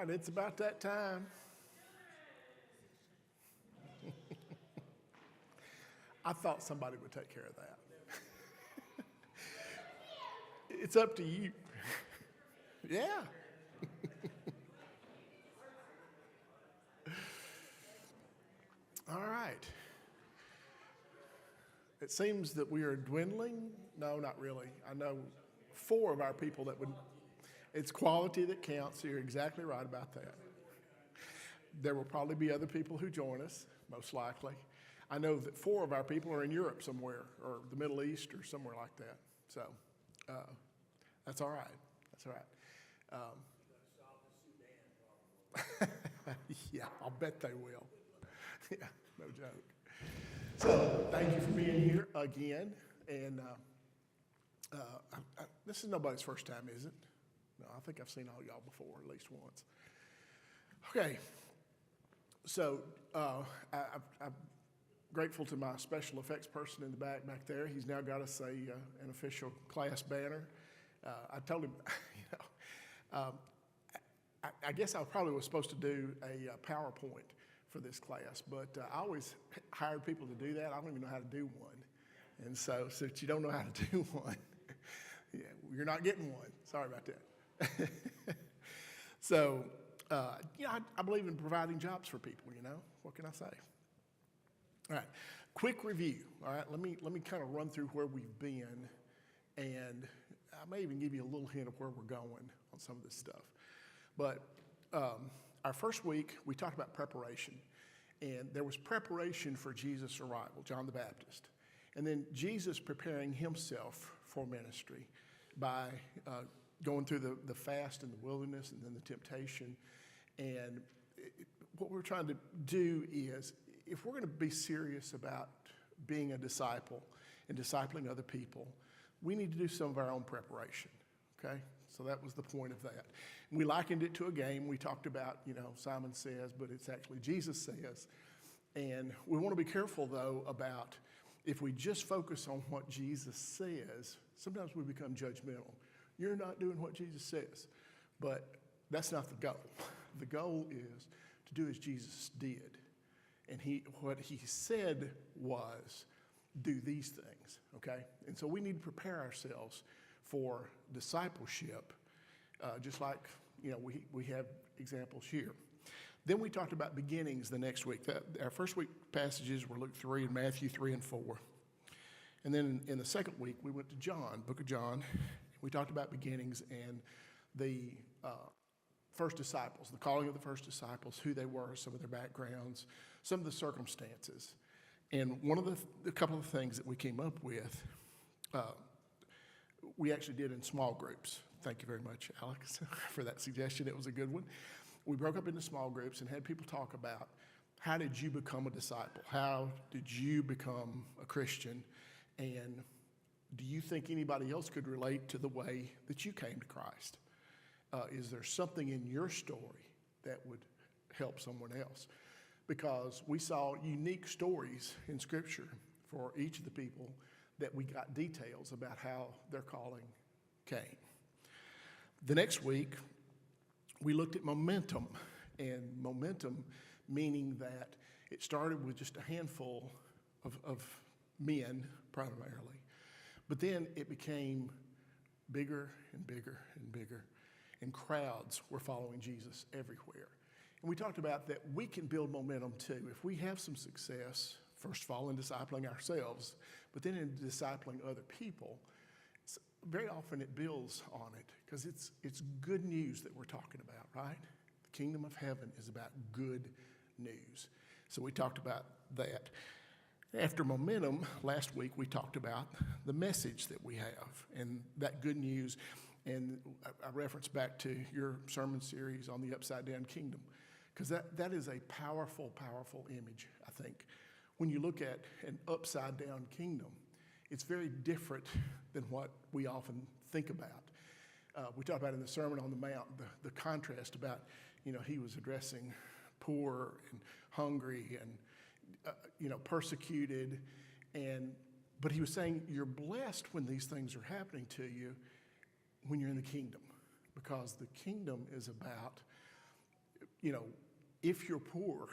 right, it's about that time. I thought somebody would take care of that. It's up to you. Yeah. All right. It seems that we are dwindling. No, not really. I know 4 of our people that would. It's quality that counts. You're exactly right about that. There will probably be other people who join us, most likely. I know that 4 of our people are in Europe somewhere, or the Middle East, or somewhere like that. So uh, that's all right. That's all right. Yeah, I'll bet they will. Yeah, no joke. So thank you for being here again. And this is nobody's first time, is it? No, I think I've seen all y'all before, at least once. Okay. So I'm grateful to my special effects person in the back there. He's now got us an official class banner. I told him, I guess I probably was supposed to do a PowerPoint for this class, but I always hired people to do that. I don't even know how to do one. And so since you don't know how to do one, yeah, you're not getting one. Sorry about that. So, I believe in providing jobs for people, What can I say? All right, quick review. All right, let me kind of run through where we've been, and I may even give you a little hint of where we're going on some of this stuff. But our first week, we talked about preparation, and there was preparation for Jesus' arrival, John the Baptist, and then Jesus preparing himself for ministry by going through the fast in the wilderness and then the temptation. And what we're trying to do is, if we're going to be serious about being a disciple and discipling other people, we need to do some of our own preparation, okay? So that was the point of that. And we likened it to a game. We talked about, Simon Says, but it's actually Jesus Says. And we want to be careful, though, about if we just focus on what Jesus says, sometimes we become judgmental. You're not doing what Jesus says. But that's not the goal. The goal is to do as Jesus did. And what he said was, do these things, okay? And so we need to prepare ourselves for discipleship, just like, we have examples here. Then we talked about beginnings the next week. Our first week passages were Luke 3 and Matthew 3 and 4. And then in the second week, we went to John, book of John. We talked about beginnings and the first disciples, the calling of the first disciples, who they were, some of their backgrounds, some of the circumstances. And a couple of things that we came up with, we actually did in small groups. Thank you very much, Alex, for that suggestion. It was a good one. We broke up into small groups and had people talk about, how did you become a disciple? How did you become a Christian? And do you think anybody else could relate to the way that you came to Christ? Is there something in your story that would help someone else? Because we saw unique stories in Scripture for each of the people that we got details about how their calling came. The next week, we looked at momentum, and momentum meaning that it started with just a handful of men primarily, but then it became bigger and bigger and bigger, and crowds were following Jesus everywhere. And we talked about that we can build momentum too. If we have some success, first of all, in discipling ourselves, but then in discipling other people, very often it builds on it, because it's good news that we're talking about, right? The kingdom of heaven is about good news. So we talked about that. After momentum, last week we talked about the message that we have and that good news. And I reference back to your sermon series on the upside down kingdom, because that is a powerful, powerful image, I think. When you look at an upside down kingdom, it's very different than what we often think about. We talked about in the Sermon on the Mount, the contrast about, he was addressing poor and hungry and, persecuted. But he was saying, you're blessed when these things are happening to you when you're in the kingdom, because the kingdom is about if you're poor,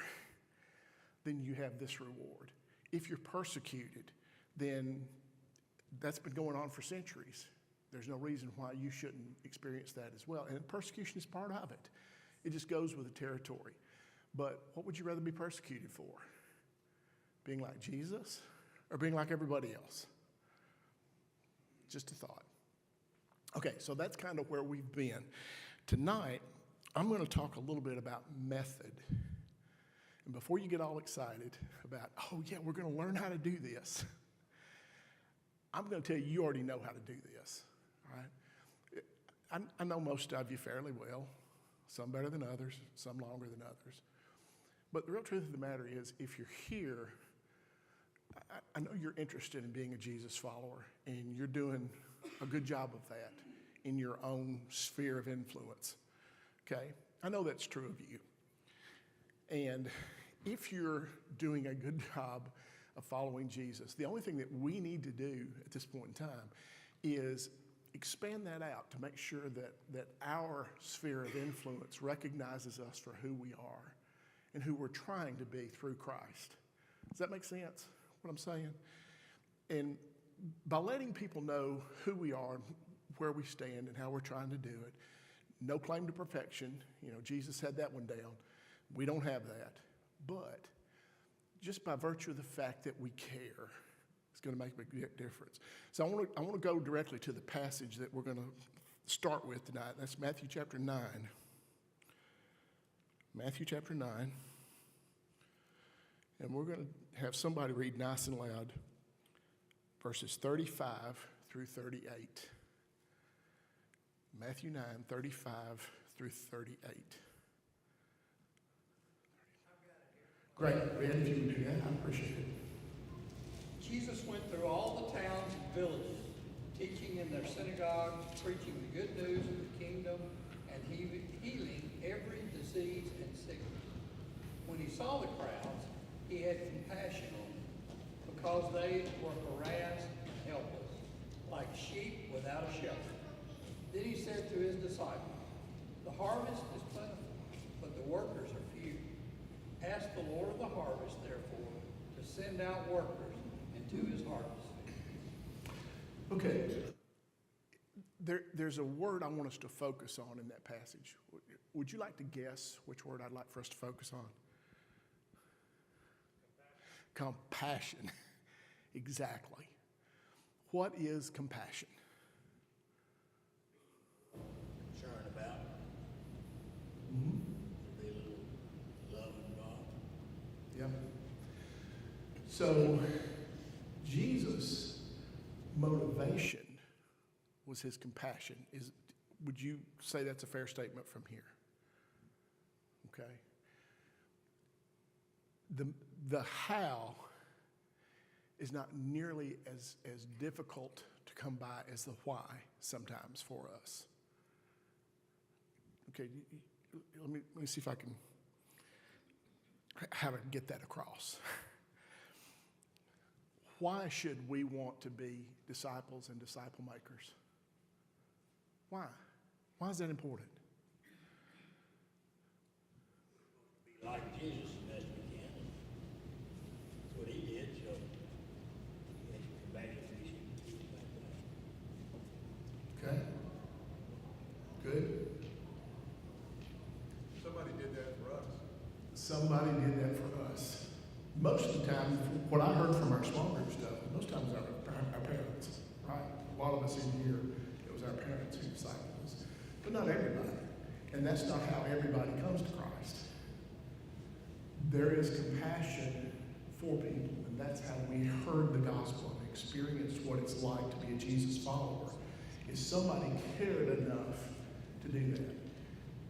then you have this reward. If you're persecuted, then that's been going on for centuries. There's no reason why you shouldn't experience that as well. And persecution is part of it. It just goes with the territory. But what would you rather be persecuted for? Being like Jesus or being like everybody else? Just a thought. Okay, so that's kind of where we've been. Tonight, I'm going to talk a little bit about method. And before you get all excited about, oh yeah, we're going to learn how to do this, I'm going to tell you already know how to do this. All right? I know most of you fairly well, some better than others, some longer than others. But the real truth of the matter is, if you're here, I know you're interested in being a Jesus follower, and you're doing a good job of that in your own sphere of influence, okay? I know that's true of you. And if you're doing a good job of following Jesus, the only thing that we need to do at this point in time is expand that out to make sure that our sphere of influence recognizes us for who we are and who we're trying to be through Christ. Does that make sense, what I'm saying? And by letting people know who we are, where we stand, and how we're trying to do it, no claim to perfection. Jesus had that one down. We don't have that. But just by virtue of the fact that we care, it's going to make a big difference. So I want to go directly to the passage that we're going to start with tonight. That's Matthew chapter 9. Matthew chapter 9. And we're going to have somebody read nice and loud verses 35 through 38. Matthew 9, 35 through 38. Great. Ben, if you would do that, I appreciate it. Jesus went through all the towns and villages, teaching in their synagogues, preaching the good news of the kingdom, and healing every disease and sickness. When he saw the crowds, he had compassion on them, because they were harassed and helpless, like sheep without a shepherd. Then he said to his disciples, "The harvest is plentiful, but the workers are few. Ask the Lord of the harvest, therefore, to send out workers into his harvest." Okay. There's a word I want us to focus on in that passage. Would you like to guess which word I'd like for us to focus on? Compassion. Exactly. What is compassion? Concerned about. Be a little love involved. Yep. So Jesus' motivation was his compassion. Would you say that's a fair statement from here? Okay. The how is not nearly as difficult to come by as the why sometimes for us. Okay, let me see if I can, how to get that across. Why should we want to be disciples and disciple makers? Why? Why is that important? Be like Jesus as best we can. That's what he did, so he had compassion for these people like that. Okay. Good. Somebody did that for us. Somebody did that for us. Most of the time, what I heard from our small group stuff, most times our parents, right? A lot of us in here, it was our parents who discipled us. But not everybody. And that's not how everybody comes to Christ. There is compassion for people, and that's how we heard the gospel and experienced what it's like to be a Jesus follower, is somebody cared enough to do that.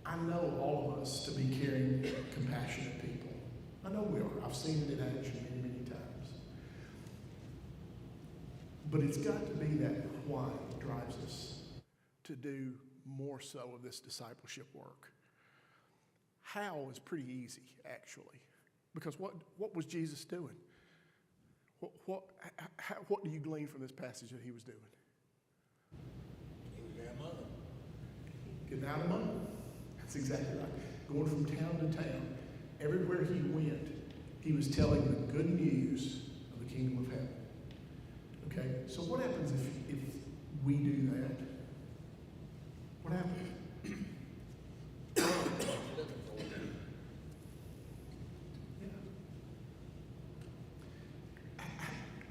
I know all of us to be caring, compassionate people. I know we are. I've seen it in action many, many times. But it's got to be that why that drives us to do more so of this discipleship work. How is pretty easy, actually. Because what was Jesus doing? What do you glean from this passage that he was doing? He was there among them. Getting out among them. That's exactly right. going from town to town. Everywhere he went, he was telling the good news of the kingdom of heaven. Okay? So what happens if we do that? What happens?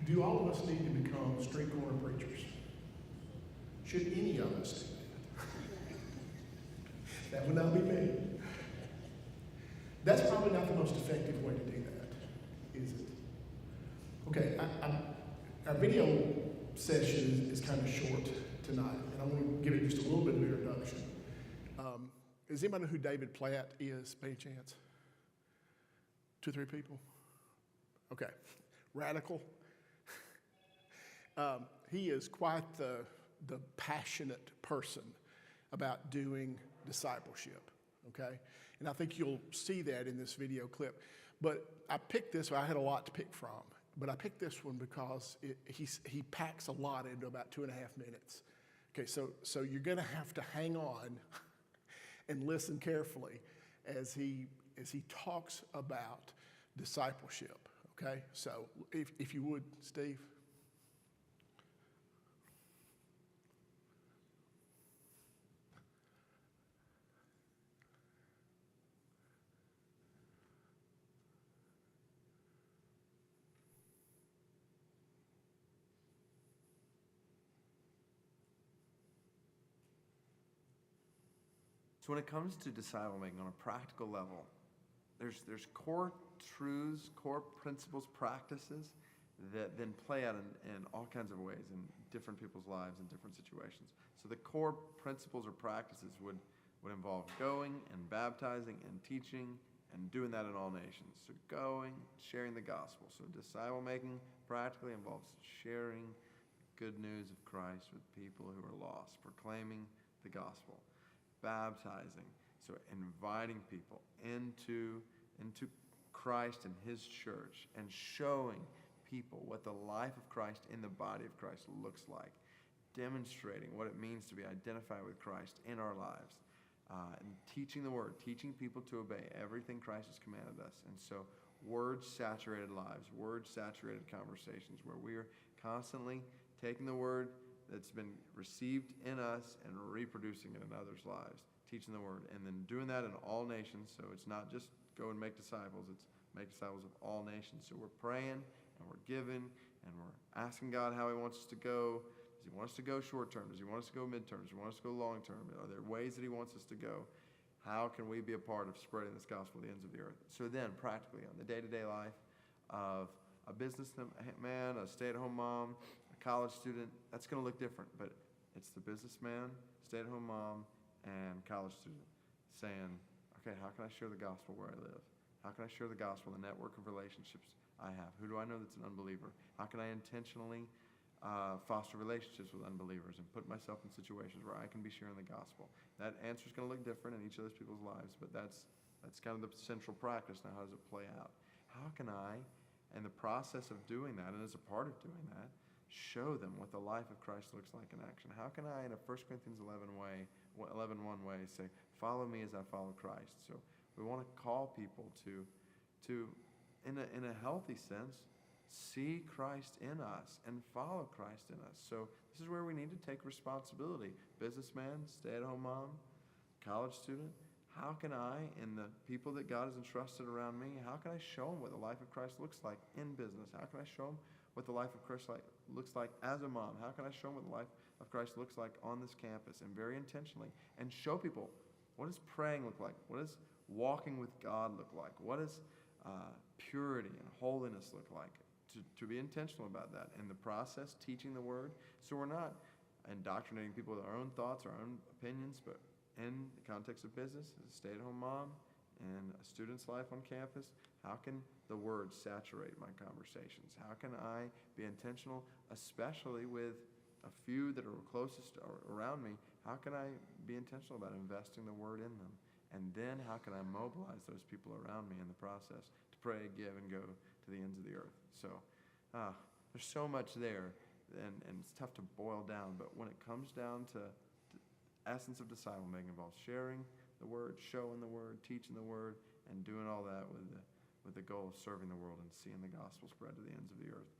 Do all of us need to become street corner preachers? Should any of us do that? That would not be me. That's probably not the most effective way to do that, is it? Okay, our video session is kind of short tonight, and I want to give it just a little bit of introduction. Does anybody know who David Platt is, by any chance? 2 or 3 people? Okay. Radical. He is quite the passionate person about doing discipleship, okay? And I think you'll see that in this video clip. But I picked this one. I had a lot to pick from, but I picked this one because he packs a lot into about 2.5 minutes. Okay, so you're going to have to hang on and listen carefully as he talks about discipleship, okay? So if you would, Steve. So when it comes to disciple making on a practical level, there's core truths, core principles, practices that then play out in all kinds of ways in different people's lives in different situations. So the core principles or practices would involve going and baptizing and teaching and doing that in all nations. So going, sharing the gospel. So disciple making practically involves sharing good news of Christ with people who are lost, proclaiming the gospel. Baptizing, so inviting people into Christ and his church and showing people what the life of Christ in the body of Christ looks like, demonstrating what it means to be identified with Christ in our lives, and teaching the word, teaching people to obey everything Christ has commanded us. And so word-saturated lives, word-saturated conversations where we are constantly taking the word that's been received in us and reproducing it in others' lives, teaching the word, and then doing that in all nations. So it's not just go and make disciples, it's make disciples of all nations. So we're praying and we're giving and we're asking God how he wants us to go. Does he want us to go short term? Does he want us to go midterm? Does he want us to go long term? Are there ways that he wants us to go? How can we be a part of spreading this gospel to the ends of the earth? So then, practically, on the day-to-day life of a businessman, a stay-at-home mom, college student, that's going to look different, but it's the businessman, stay-at-home mom, and college student saying, okay, how can I share the gospel where I live? How can I share the gospel in the network of relationships I have? Who do I know that's an unbeliever? How can I intentionally foster relationships with unbelievers and put myself in situations where I can be sharing the gospel? That answer is going to look different in each of those people's lives, but that's kind of the central practice. Now, how does it play out? How can I, in the process of doing that, and as a part of doing that, show them what the life of Christ looks like in action? How can I, in a 1 Corinthians 11:1 way, say, follow me as I follow Christ? So we want to call people to in a healthy sense, see Christ in us and follow Christ in us. So this is where we need to take responsibility. Businessman, stay-at-home mom, college student, how can I, and the people that God has entrusted around me, how can I show them what the life of Christ looks like in business? How can I show them what the life of Christ looks like as a mom? How can I show them what the life of Christ looks like on this campus, and very intentionally, and show people what does praying look like? What does walking with God look like? What does purity and holiness look like? To be intentional about that. In the process, teaching the word, so we're not indoctrinating people with our own thoughts, our own opinions, but in the context of business, as a stay-at-home mom and a student's life on campus, how can the word saturate my conversations? How can I be intentional, especially with a few that are closest around me? How can I be intentional about investing the word in them? And then how can I mobilize those people around me in the process to pray, give, and go to the ends of the earth? So there's so much there, and it's tough to boil down, but when it comes down to the essence of disciple making, involves sharing the Word, showing the Word, teaching the Word, and doing all that with the goal of serving the world and seeing the gospel spread to the ends of the earth.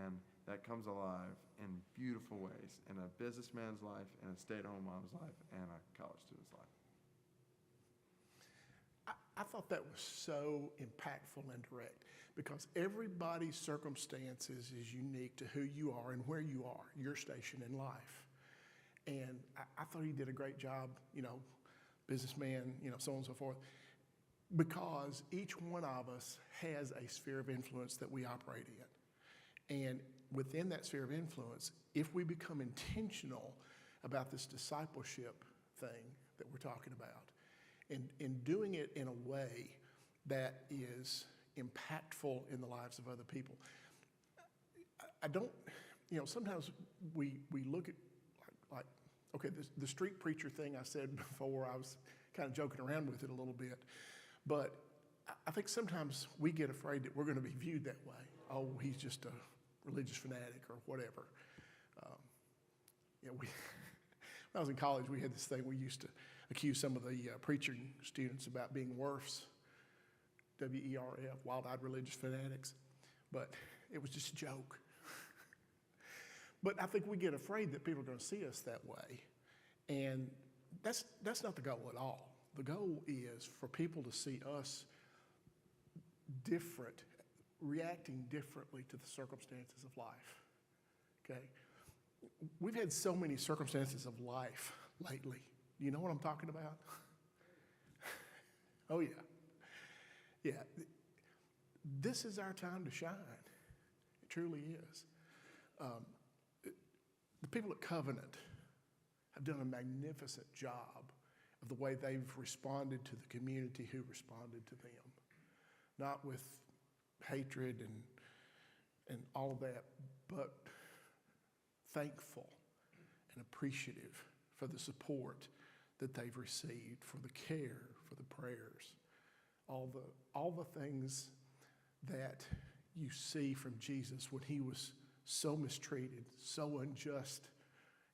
And that comes alive in beautiful ways in a businessman's life, in a stay-at-home mom's life, and a college student's life. I thought that was so impactful and direct because everybody's circumstances is unique to who you are and where you are, your station in life. And I thought he did a great job, businessman, so on and so forth, because each one of us has a sphere of influence that we operate in. And within that sphere of influence, if we become intentional about this discipleship thing that we're talking about, and doing it in a way that is impactful in the lives of other people. I don't, sometimes we look at like okay, the street preacher thing I said before, I was kind of joking around with it a little bit, but I think sometimes we get afraid that we're going to be viewed that way. Oh, he's just a religious fanatic or whatever. When I was in college, we had this thing, we used to accuse some of the preaching students about being WERFs, W-E-R-F, wild-eyed religious fanatics, but it was just a joke. But I think we get afraid that people are going to see us that way, and that's not the goal at all. The goal is for people to see us different, reacting differently to the circumstances of life, okay? We've had so many circumstances of life lately. You know what I'm talking about? Oh, yeah. Yeah. This is our time to shine. It truly is. The people at Covenant have done a magnificent job of the way they've responded to the community who responded to them. Not with hatred and all of that, but thankful and appreciative for the support that they've received, for the care, for the prayers, all the things that you see from Jesus when he was so mistreated, so unjust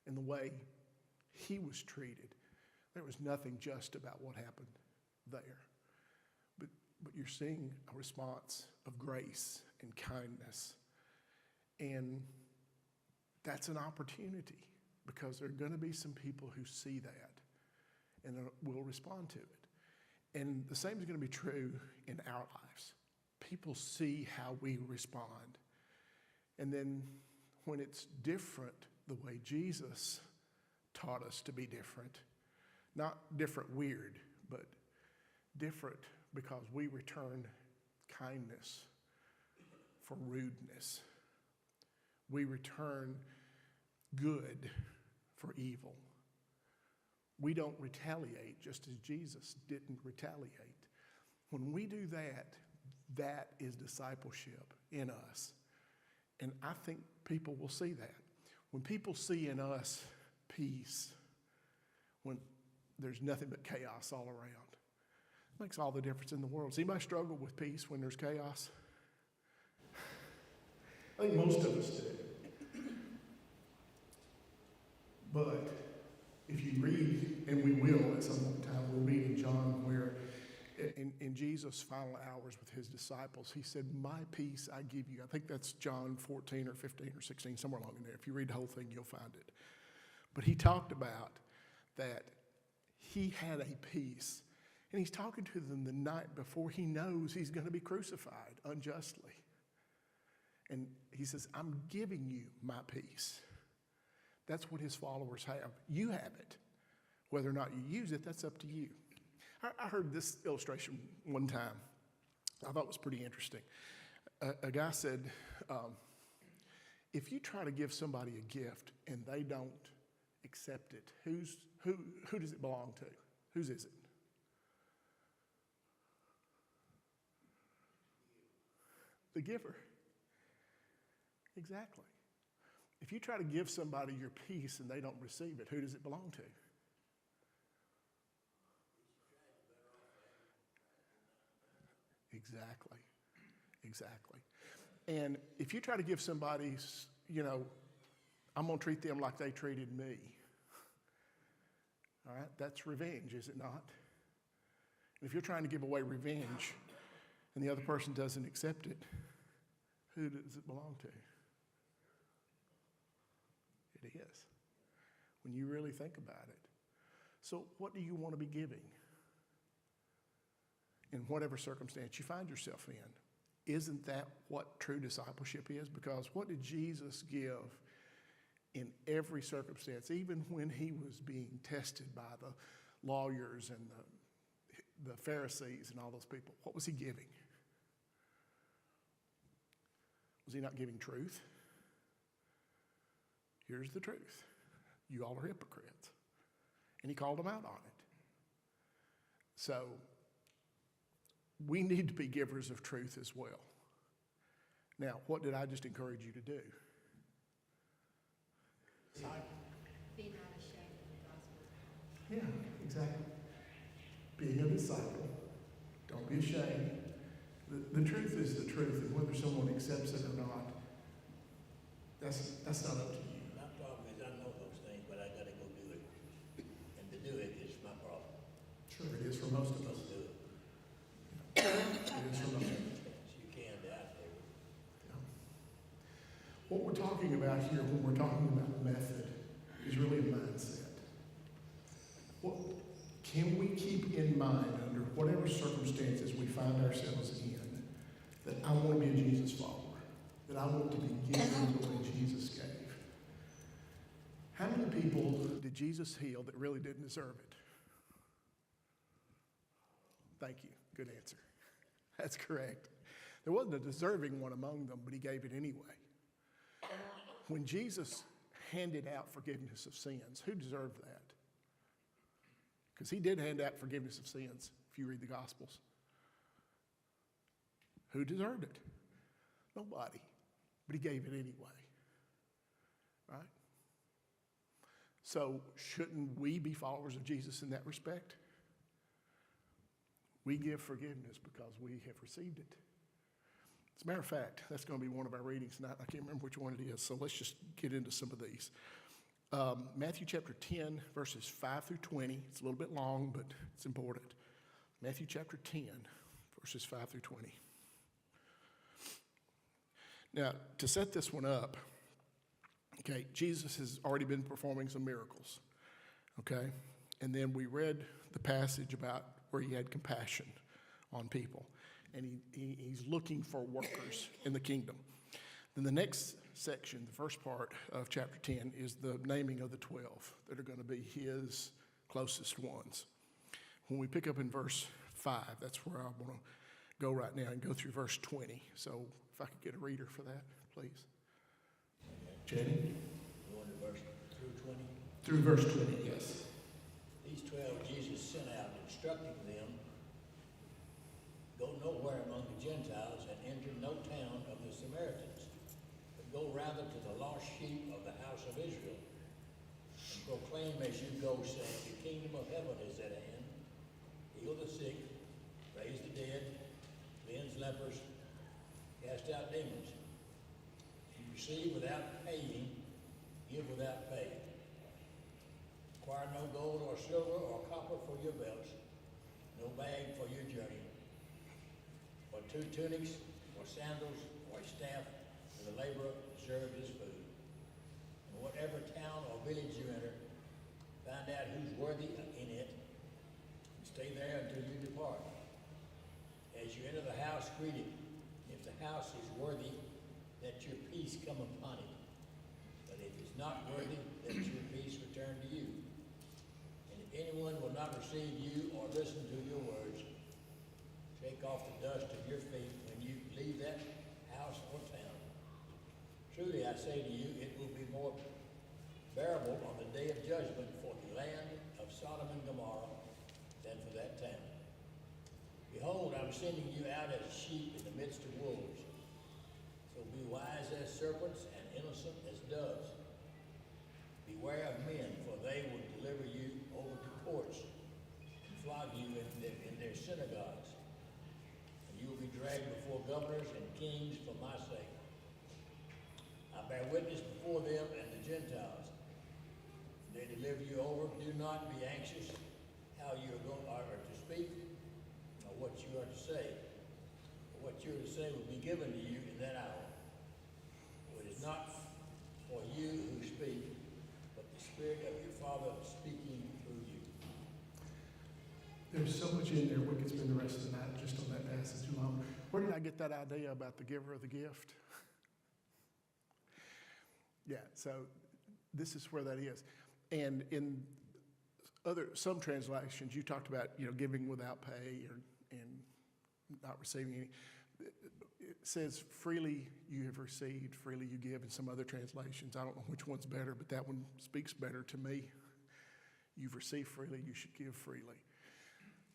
in the way he was treated. There was nothing just about what happened there. But you're seeing a response of grace and kindness. And that's an opportunity because there are going to be some people who see that and will respond to it. And the same is going to be true in our lives. People see how we respond. And then when it's different the way Jesus taught us to be different, not different weird, but different because we return kindness for rudeness. We return good for evil. We don't retaliate just as Jesus didn't retaliate. When we do that, that is discipleship in us. And I think people will see that. When people see in us peace, when there's nothing but chaos all around, it makes all the difference in the world. Does anybody struggle with peace when there's chaos? I think most of us do. But if you read, and we will at some point in time, we'll read in John where in Jesus' final hours with his disciples, he said, my peace I give you. I think that's John 14 or 15 or 16, somewhere along in there. If you read the whole thing, you'll find it. But he talked about that he had a peace. And he's talking to them the night before he knows he's going to be crucified unjustly. And he says, I'm giving you my peace. That's what his followers have. You have it. Whether or not you use it, that's up to you. I heard this illustration one time. I thought it was pretty interesting. A guy said, if you try to give somebody a gift and they don't accept it, who does it belong to? Whose is it? The giver. Exactly. If you try to give somebody your peace and they don't receive it, who does it belong to? Exactly. Exactly. And if you try to give somebody, I'm going to treat them like they treated me. All right? That's revenge, is it not? And if you're trying to give away revenge and the other person doesn't accept it, who does it belong to? It is, when you really think about it. So what do you want to be giving? In whatever circumstance you find yourself in. Isn't that what true discipleship is? Because what did Jesus give in every circumstance, even when he was being tested by the lawyers and the Pharisees and all those people? What was he giving? Was he not giving truth? Here's the truth. You all are hypocrites. And he called them out on it. So we need to be givers of truth as well. Now, what did I just encourage you to do? Be not ashamed of the gospel. Yeah, exactly. Being a disciple. Don't be ashamed. The truth is the truth, and whether someone accepts it or not, that's not up to you. My problem is I know those things, but I gotta go do it. And to do it is my problem. Sure, it is for most of us. Don't do it. It is for most of us. You can out there. Yeah. What we're talking about here when we're talking about method is really a mindset. What can we keep in mind under whatever circumstances we find ourselves in, that I want to be a Jesus follower, that I want to be giving the way Jesus gave? How many people did Jesus heal that really didn't deserve it? Thank you. Good answer. That's correct. There wasn't a deserving one among them, but he gave it anyway. When Jesus handed out forgiveness of sins, who deserved that? Because he did hand out forgiveness of sins, if you read the Gospels. Who deserved it? Nobody. But he gave it anyway. Right? So shouldn't we be followers of Jesus in that respect? We give forgiveness because we have received it. As a matter of fact, that's going to be one of our readings tonight. I can't remember which one it is, so let's just get into some of these. Matthew chapter 10, verses 5 through 20. It's a little bit long, but it's important. Matthew chapter 10, verses 5 through 20. Now, to set this one up, okay, Jesus has already been performing some miracles, okay? And then we read the passage about where he had compassion on people. And he's looking for workers in the kingdom. Then the next section, the first part of chapter 10, is the naming of the 12 that are going to be his closest ones. When we pick up in verse 5, that's where I want to go right now and go through verse 20. So if I could get a reader for that, please. Jenny? Going to verse through 20. Through verse 20, yes. These 12 Jesus sent out, instructing them, go nowhere among the Gentiles and enter no town of the Samaritans, but go rather to the lost sheep of the house of Israel, and proclaim as you go, saying, the kingdom of heaven is at hand. Heal the sick, raise the dead, cleanse lepers, cast out demons. You receive without paying, give without pay. Require no gold or silver or copper for your belts, no bag for your journey, or 2 tunics, or sandals, or a staff, for the laborer served his food. And whatever town or village you enter, find out who's worthy in it, and stay there until you depart. As you enter the house, greet it. If the house is worthy, let your peace come upon it. But if it's not worthy, let your peace return to you. And if anyone will not receive you or listen to your words, shake off the dust of your feet when you leave that house or town. Truly I say to you, it will be more bearable on the day of judgment for the land of Sodom and Gomorrah than for that town. Behold, I'm sending you out as sheep in the midst of wolves. So be wise as serpents and innocent as doves. Beware of men, for they will deliver you over to courts and flog you in their synagogues. And you will be dragged before governors and kings for my sake. I bear witness before them and the Gentiles. They deliver you over. Do not be anxious how you are to speak what you are to say. What you are to say will be given to you in that hour. For it is not for you who speak, but the Spirit of your Father speaking through you. There's so much in there. We could spend the rest of the night just on that passage alone. Where did I get that idea about the giver of the gift? Yeah, so this is where that is. And in some translations, you talked about, giving without pay and not receiving any. It says, freely you have received, freely you give in some other translations. I don't know which one's better, but that one speaks better to me. You've received freely, you should give freely.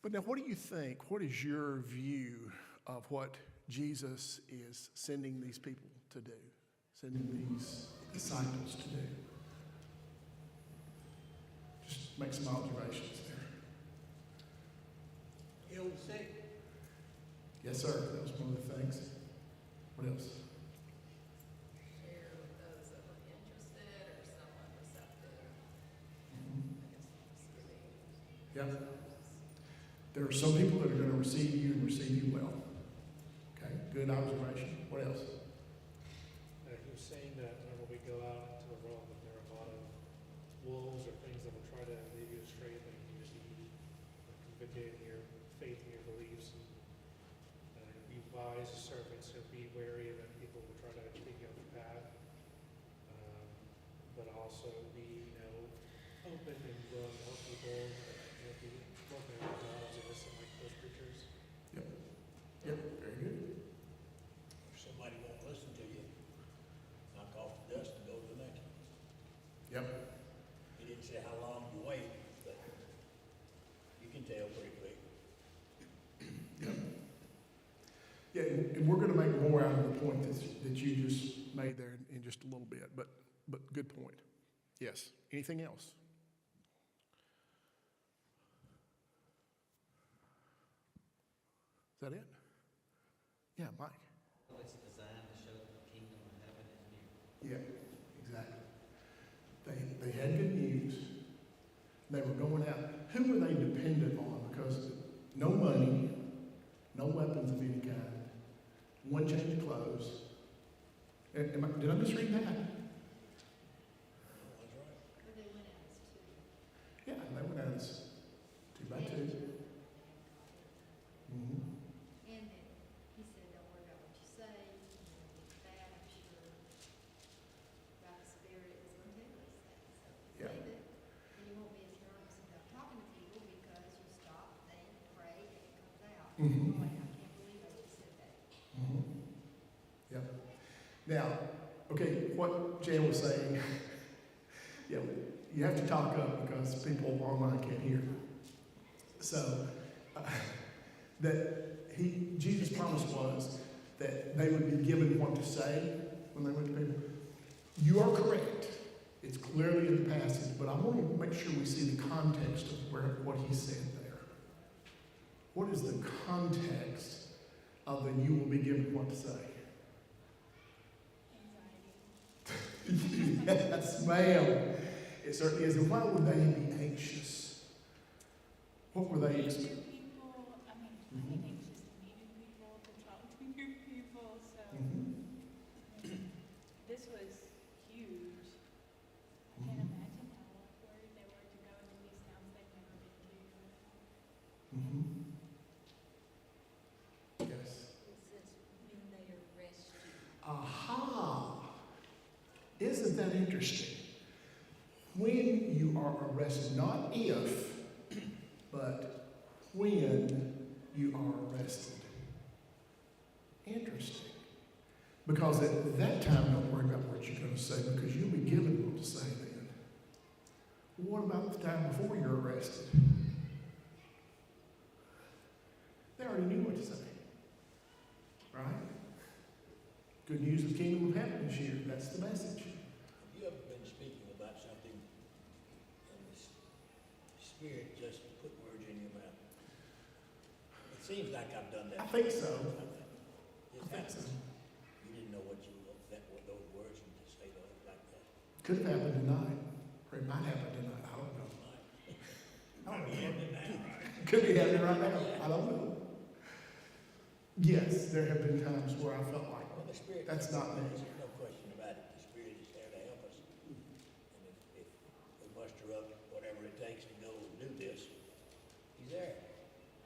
But now, what do you think? What is your view of what Jesus is sending these people to do, sending these disciples to do? Just make some observations there. Heal the sick. Yes, sir. That was one of the things. What else? Share with those that were interested or somewhat receptive. Yeah. There are some people that are going to receive you and receive you well. Okay, good observation. What else? He was saying that whenever we go out into the world, that there are a lot of wolves or things that will try to lead you astray, that you just need convicted in your faith and your beliefs. And be wise as serpents, so be wary that people will try to take you off the path. But also be, open and willing to help people. Be working on jobs and listen like those preachers. Yep. Yep. Very good. If somebody won't listen to you, knock off the dust and go to the next one. Yep. He didn't say how long you wait, but you can tell pretty quick. Yep. Yeah, and we're going to make more out of the point that you just made there in just a little bit, but good point. Yes. Anything else? Is that it? Yeah, Mike. Well, it's designed to show that the kingdom of heaven is near. Yeah, exactly. They had good news. They were going out. Who were they dependent on? Because no money, no weapons of any kind, one change of clothes. Did I misread that? That's right. But they went out as two. Yeah, they went out as 2 by 2. Mm-hmm. And then he said, don't worry about what you say. That, I'm sure, by the Spirit is going to tell us that. So Yeah. believe it. And you won't be as nervous about talking to people because you stop, think, pray, and it comes out. Mhm. Boy, I can't believe I just said that. Mm-hmm. Yep. Now, okay, what Jan was saying, yeah, you have to talk up because people online can't hear. So, Jesus' promise was that they would be given what to say when they went to people. You are correct. It's clearly in the passage, but I want to make sure we see the context of what he said there. What is the context of the you will be given what to say? Yes, ma'am. It certainly is. And why would they be anxious? What were they expecting? People, I mean, Mhm. being anxious to meet new people, to talk to new people, so this was huge. I can't imagine how awkward they were to go into these towns they've never been to. Yes. It says when they arrest you. Aha! Isn't that interesting? When you are arrested, not if, but when you are arrested. Interesting. Because at that time, don't worry about what you're going to say because you'll be given what to say then. What about the time before you're arrested? They already knew what to say. Right? Good news of the kingdom of heaven this year. That's the message. Have you ever been speaking about something and the Spirit just put words in your mouth? It seems like I've done that. I think so. It I think so. happens. You didn't know what those words and to say those like that. Could have happened tonight. Or it might happen tonight. I don't know. I don't know. Could be happening right now. I don't know. Yes, there have been times where I felt like, Well, the Spirit. that's not me. There's no question about it. The Spirit is there to help us. And if we muster up whatever it takes to go and do this, He's there.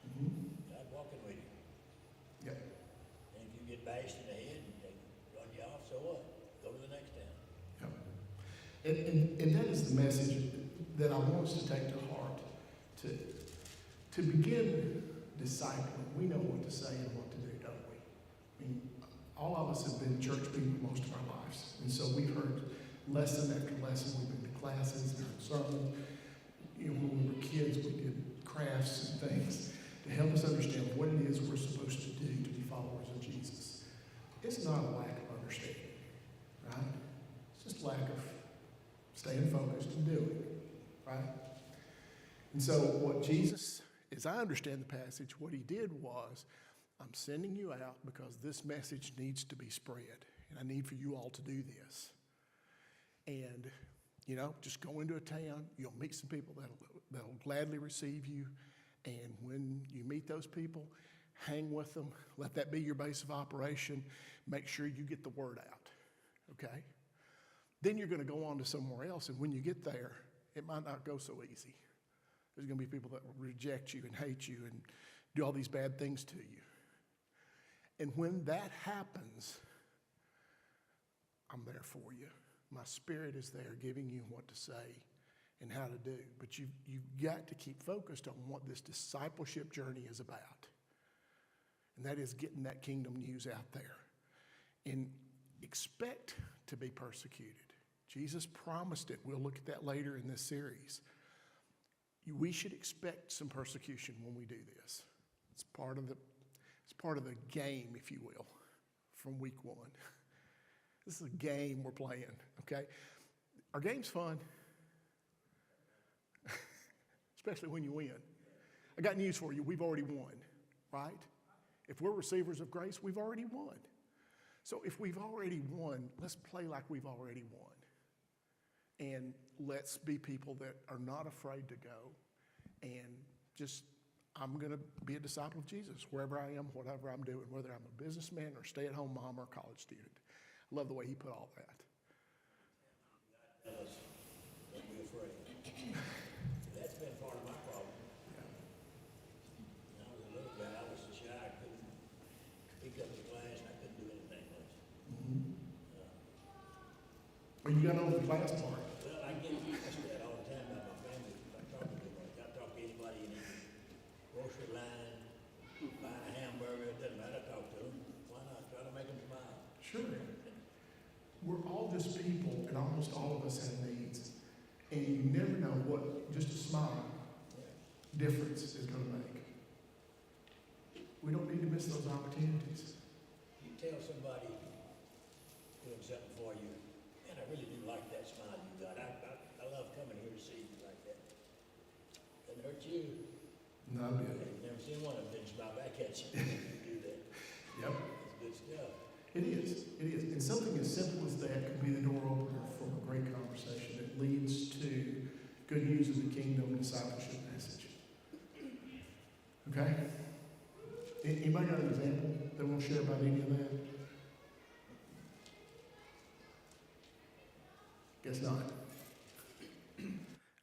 Mhm. God walking with you. Yep. And if you get bashed in the head and they run you off, so what? Go to the next town. Yep. And that is the message that I want us to take to heart. To begin discipling, we know what to say and what to do, don't we? I mean, all of us have been church people most of our lives. And so we've heard lesson after lesson. We've been to classes, heard sermons. You know, when we were kids, we did crafts and things to help us understand what it is we're supposed to do to be followers of Jesus. It's not a lack of understanding, right? It's just lack of staying focused and doing, right? And so what Jesus, as I understand the passage, what he did was, I'm sending you out because this message needs to be spread. And I need for you all to do this. And, you know, just go into a town. You'll meet some people that'll gladly receive you. And when you meet those people, hang with them. Let that be your base of operation. Make sure you get the word out, okay? Then you're going to go on to somewhere else. And when you get there, it might not go so easy. There's going to be people that will reject you and hate you and do all these bad things to you. And when that happens, I'm there for you. My Spirit is there giving you what to say and how to do. But you've got to keep focused on what this discipleship journey is about. And that is getting that kingdom news out there. And expect to be persecuted. Jesus promised it. We'll look at that later in this series. We should expect some persecution when we do this. It's part of the game, if you will, from week one. This is a game we're playing, okay? Our game's fun, especially when you win. I got news for you. We've already won, right? If we're receivers of grace, we've already won. So if we've already won, let's play like we've already won. And let's be people that are not afraid to go and just, I'm going to be a disciple of Jesus wherever I am, whatever I'm doing, whether I'm a businessman or stay-at-home mom or a college student. I love the way he put all that. Tell us, don't be afraid. That's been part of my problem. When I was a little guy, I was so shy, I couldn't pick up the class, and I couldn't do anything much. Well, you got over the class part. Well, I get asked that all the time by my family. If I talk to them, like I talk to anybody in any grocery line, buying a hamburger, it doesn't matter, talk to them. Why not? Try to make them smile. Sure. We're all just people, and almost all of us have needs. And you never know what just a smile difference is going to make. We don't need to miss those opportunities. You tell somebody doing something for you, man, I really do like that smile you got. I love coming here to see you like that. Doesn't hurt you. Not a bit. I've never seen one of them didn't smile back at you. You do that. Yep. It's good stuff. It is. It is. And something as simple as that could be the door opener for a great conversation that leads to good news of the kingdom discipleship message. Okay? Anybody got an example they want to share about any of that? Guess not.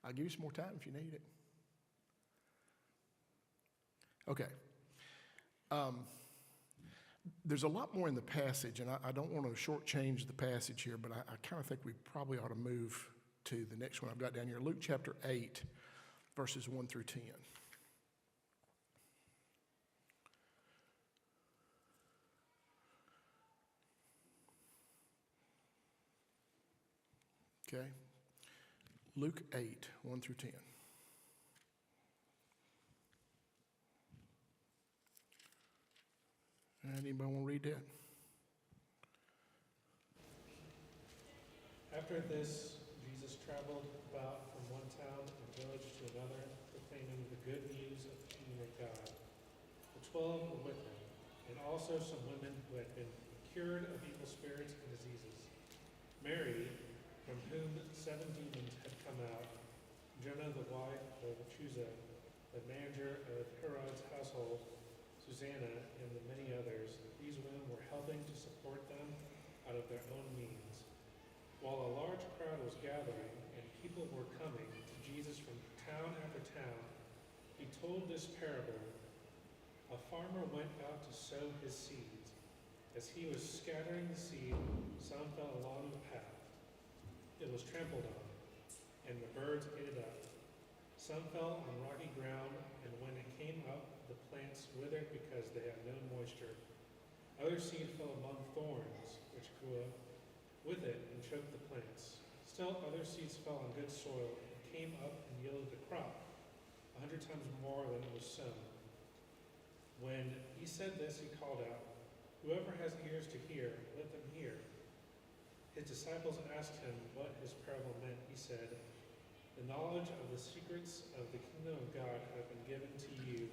I'll give you some more time if you need it. Okay. There's a lot more in the passage, and I don't want to shortchange the passage here, but I kind of think we probably ought to move to the next one I've got down here. Luke chapter 8, verses 1 through 10. Okay? Luke 8, 1 through 10. Anybody want to read that? After this, Jesus traveled about from one town and village to another, proclaiming the good news of the kingdom of God. The 12 were with him, and also some women who had been cured of evil spirits and diseases. Mary, from whom 7 demons had come out, Jonah, the wife of Chusa, the manager of Herod's household, Susanna, and the many others, these women were helping to support them out of their own means. While a large crowd was gathering and people were coming to Jesus from town after town, he told this parable. A farmer went out to sow his seeds. As he was scattering the seed, some fell along the path. It was trampled on, and the birds ate it up. Some fell on rocky ground, and when it came up, the plants withered because they had no moisture. Other seed fell among thorns, which grew up with it and choked the plants. Still other seeds fell on good soil and came up and yielded a crop, 100 times more than it was sown. When he said this, he called out, "Whoever has ears to hear, let them hear." His disciples asked him what his parable meant. He said, "The knowledge of the secrets of the kingdom of God have been given to you,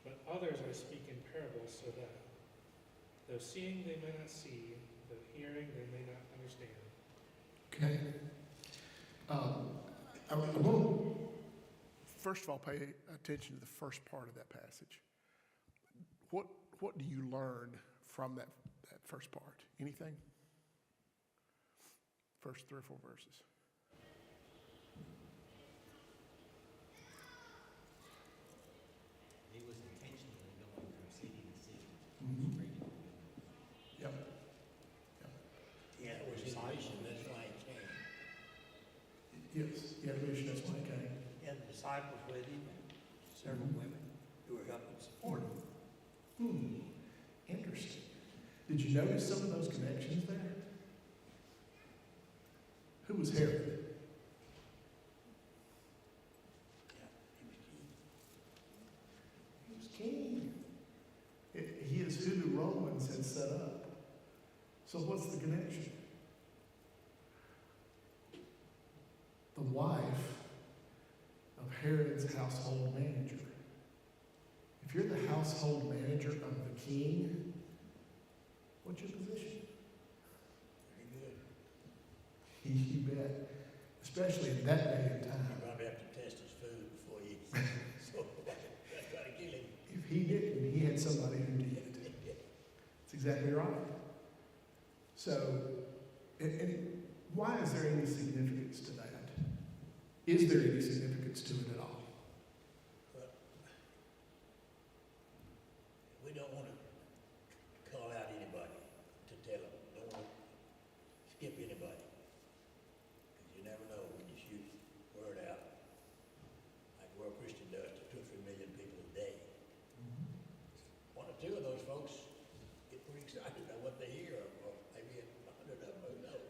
but others I speak in parables so that, though seeing they may not see, though hearing they may not understand." Okay. I want to, first of all, pay attention to the first part of that passage. What do you learn from that first part? Anything? First 3 or 4 verses. He was intentionally going from city to city, Mm-hmm. preaching the good news. Yep. Yeah, it was his mission, that's why he came. Yes, he had a vision, that's why he came. He had the disciples with him and several women who were helping support him. Interesting. Did you notice some of those connections there? Who was Herod? Yeah, he was king. He was king. He is who the Romans had set up. So what's the connection? The wife of Herod's household manager. If you're the household manager of the king, what's your position? Pretty good. You bet. Especially in that day and You time. probably have to test his food before you eat it. So that's got to kill him. If he didn't, he had somebody who did. That's exactly right. So, and why is there any significance to that? Is there any significance to it at all? But we don't want to call out anybody to tell them. Don't want to skip anybody. Because you never know when you shoot word out. Like World Christian does to 2 or 3 million people a day. One or two of those folks get pretty excited about what they hear, or maybe 100 of them, who knows?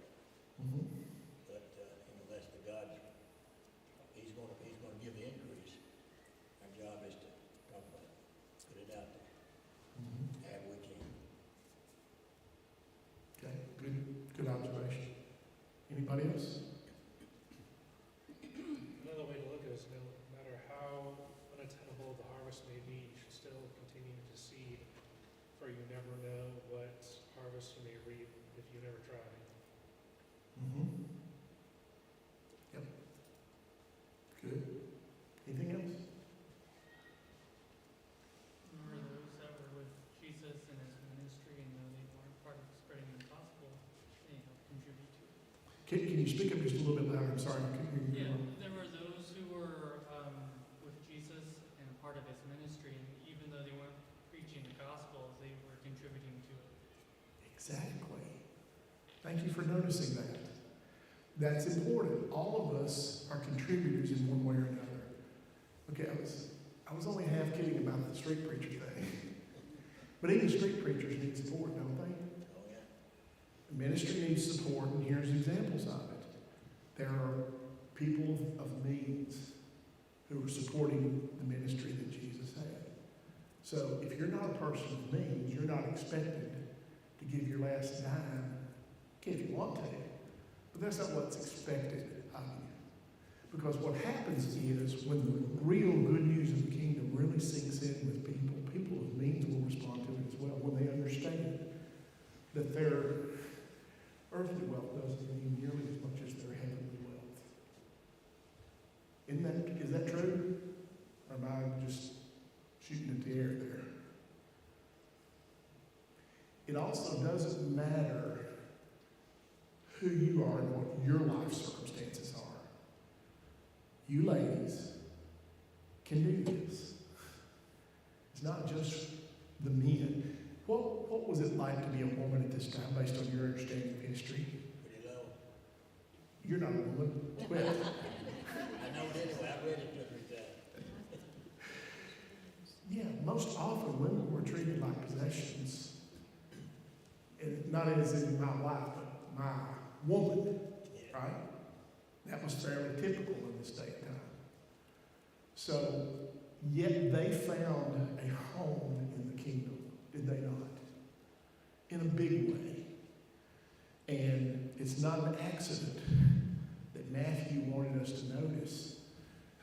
But that's the God. He's going to give the increase. Our job is to talk about it, put it out there, and we can. Okay, good observation. Anybody else? Another way to look at it is no matter how unattainable the harvest may be, you should still continue to seed, for you never know what harvest you may reap if you never try. Yep. Good. Anything else? Remember those that were with Jesus in his ministry, and though they weren't part of spreading the gospel, they helped contribute to it. Can you speak up just a little bit louder? I'm sorry, I couldn't hear you. Yeah, there were those who were with Jesus and part of his ministry, and even though they weren't preaching the gospel, they were contributing to it. Exactly. Thank you for noticing that. That's important. All of us are contributors in one way or another. Okay, I was only half kidding about the street preacher thing. But even street preachers need support, don't they? Oh, yeah. Ministry needs support, and here's examples of it. There are people of means who are supporting the ministry that Jesus had. So if you're not a person of means, you're not expected to give your last dime. Okay, if you want to, but that's not what's expected of you. Because what happens is when the real good news of the kingdom really sinks in with people, people of means will respond to it as well when they understand that their earthly wealth doesn't mean nearly as much as their heavenly wealth. Is that true? Or am I just shooting at the air there? also doesn't matter who you are and what your life circumstances are. You ladies can do this. It's not just the men. What was it like to be a woman at this time based on your understanding of history? Pretty low. You're not a woman. Quit. I know it anyway. I read it every day. Yeah, most often women were treated like possessions. And not as in my wife, but my woman, right? That was fairly typical in this day and time. So, yet they found a home in the kingdom, did they not? In a big way. And it's not an accident that Matthew wanted us to notice,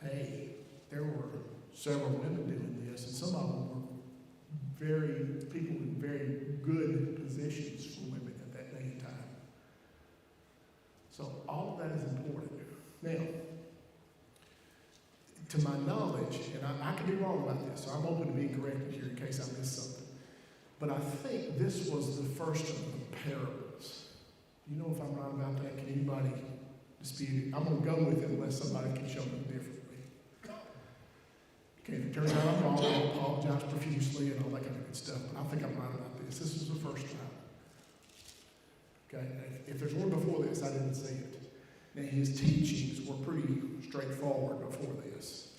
hey, there were several women doing this, and some of them were people in very good positions for women at that day and time. So all of that is important. Now, to my knowledge, and I could be wrong about this, so I'm open to being corrected here in case I missed something, but I think this was the first of the parables. Do you know if I'm right about that? Can anybody dispute it? I'm going to go with it unless somebody can show me differently. Okay, if it turns out I'm wrong, I'll apologize profusely and all that kind of good stuff, but I think I'm right about this. This was the first time. Okay, if there's one before this, I didn't see it. Now, his teachings were pretty straightforward before this.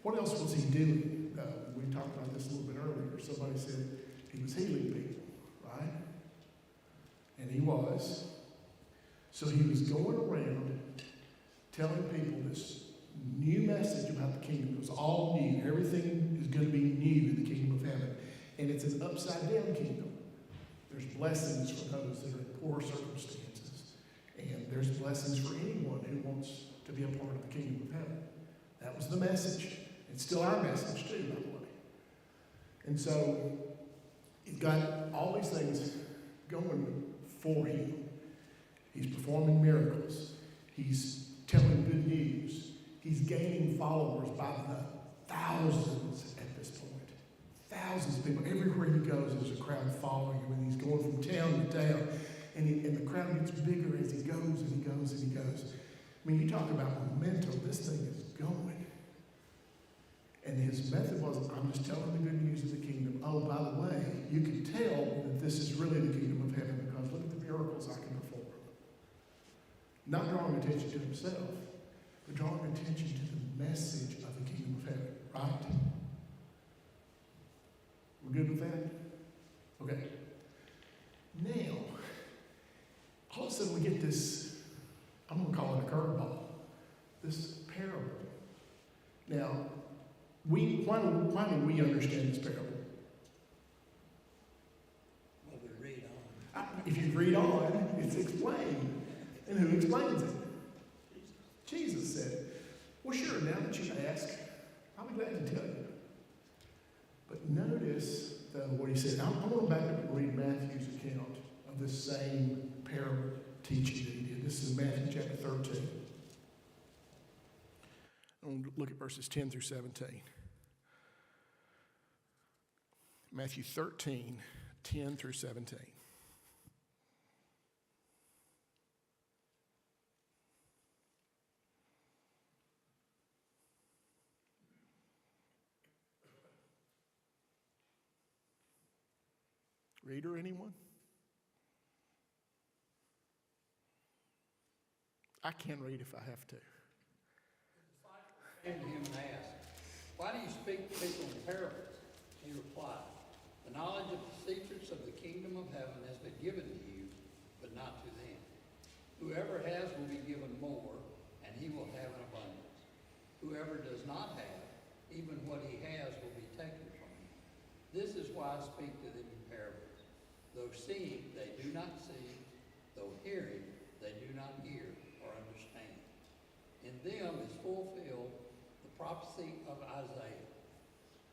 What else was he doing? We talked about this a little bit earlier. Somebody said he was healing people, right? And he was. So he was going around telling people this new message about the kingdom. It was all new. Everything is going to be new in the kingdom of heaven. And it's an upside-down kingdom. There's blessings for those that are in poor circumstances. And there's blessings for anyone who wants to be a part of the kingdom of heaven. That was the message. It's still our message too, by the way. And so, he's got all these things going for him. He's performing miracles. He's telling good news. He's gaining followers by the thousands at this point. Thousands of people. Everywhere he goes, there's a crowd following him, and he's going from town to town. And the crowd gets bigger as he goes and he goes and he goes. I mean, you talk about momentum. This thing is going. And his method was, I'm just telling the good news of the kingdom. Oh, by the way, you can tell that this is really the kingdom of heaven because look at the miracles I can perform. Not drawing attention to himself, but drawing attention to the message of the kingdom of heaven, right? We're good with that? Okay. Now, all of a sudden we get this, I'm going to call it a curveball, this parable. Now, why do we understand this parable? Well, we read on. If you read on, it's explained. And who explains it? Jesus said, well, sure, now that you ask, I'll be glad to tell you. But notice, though, what he said. I'm going to back up and read Matthew's account of this same parable teaching that he did. This is Matthew chapter 13. I'm going to look at verses 10 through 17. Matthew 13, 10 through 17. Reader, anyone? I can read if I have to. Came to him and asked, why do you speak to people in parables? He replied, the knowledge of the secrets of the kingdom of heaven has been given to you, but not to them. Whoever has will be given more, and he will have an abundance. Whoever does not have, even what he has will be taken from him. This is why I speak to them in parables. Though seeing, they do not see. Though hearing, they do not hear or understand. In them is fulfilled the prophecy of Isaiah.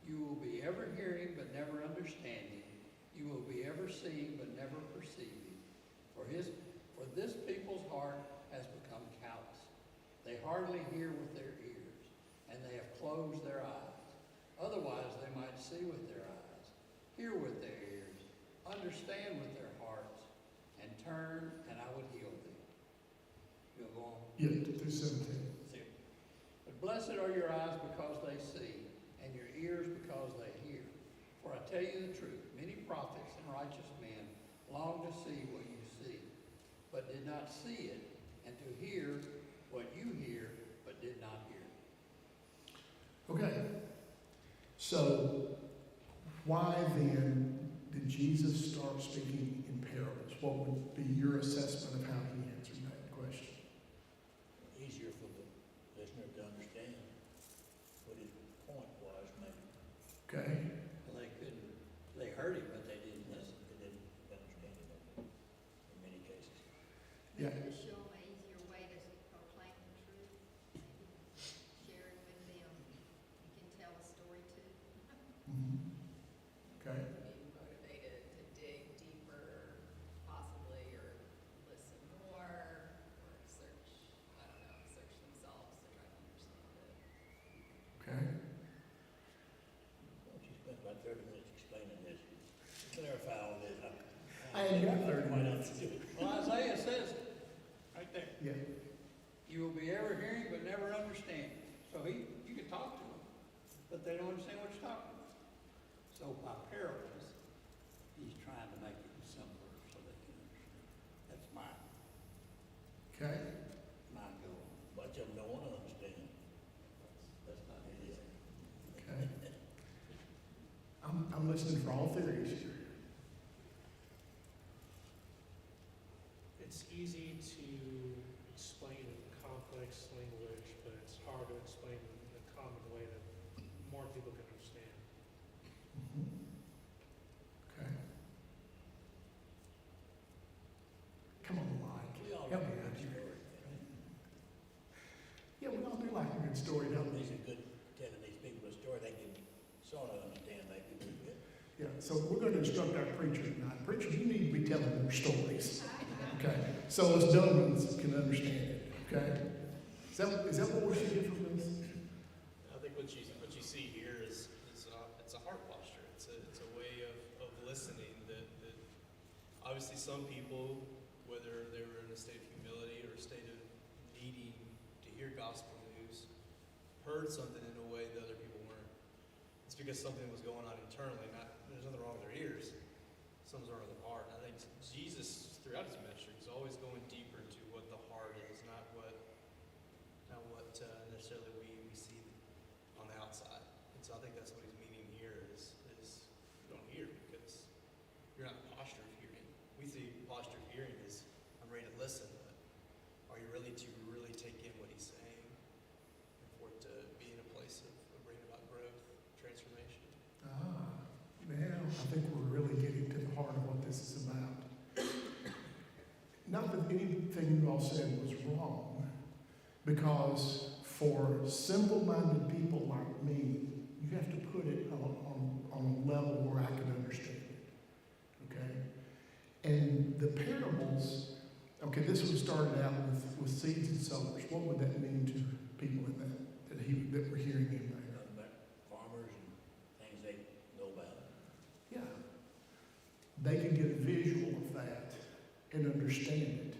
You will be ever hearing but never understanding. You will be ever seeing but never perceiving. For this people's heart has become callous. They hardly hear with their ears, and they have closed their eyes. Otherwise they might see with their eyes, hear with their ears, understand with their hearts, and turn, and I would heal them. You'll go on. Yeah, through 17. See. But blessed are your eyes because they see, and your ears because they hear. For I tell you the truth, many prophets and righteous men long to see what you see, but did not see it, and to hear what you hear, but did not hear. Okay. So, why then did Jesus start speaking in parables? What would be your assessment of how he answered that question? Easier for the listener to understand what his point was, maybe. Okay. Well, they heard him, but they didn't listen. They didn't understand it in many cases. Yeah. Maybe to show them an easier way to proclaim the truth, maybe share it with them. You can tell a story too. Mhm. Okay. Being motivated to dig deeper, possibly, or listen more, or search, I don't know, search themselves to try to understand it. Okay. Why don't you spend about 30 minutes explaining this? Clarify all this. I only got 30 minutes. Well, Isaiah says, right there, Yeah. you will be ever hearing but never understanding. So you can talk to them, but they don't understand what you're talking about. So by parables, he's trying to make it simpler so they can understand. That's my Okay. goal. Much of them don't want to understand. That's not it. Okay. I'm listening for all theories here. It's easy to explain in complex language, but it's hard to explain in a common way that more people can understand. Mhm. Okay. Come on, Mike. We all Help like me a out good here. story. Yeah, we all do like a good story, don't we? These are good, telling these people a story they can sort of understand, maybe a little bit. Yeah, so we're going to instruct our preacher tonight. Preachers, you need to be telling more stories. Okay? So us dumb ones can understand it. Okay? Is that what we should get from this? I think what you see here is it's a heart posture. It's a way of listening that obviously some people, whether they were in a state of humility or a state of needing to hear gospel news, heard something in a way that other people weren't. It's because something was going on internally. There's nothing wrong with their ears. Something's wrong with their heart. I think Jesus, throughout his ministry, is always going deeper into what the heart is, not what necessarily we see on the outside. And so I think that's what he's meaning here is you don't hear because you're not in a posture of hearing. We see posture of hearing is I'm ready to listen, but are you really to really take in what he's saying and for it to be in a place of bringing about growth, transformation? Well, I think we're really getting to the heart of what this is about. Not that anything you all said was wrong, because for simple-minded people like me, you have to put it on a level where I can understand it. Okay? And the parables, okay, this was started out with seeds and sowers. What would that mean to people in that were hearing him there? Nothing but farmers and things they know about. Yeah. They could get a visual of that and understand it.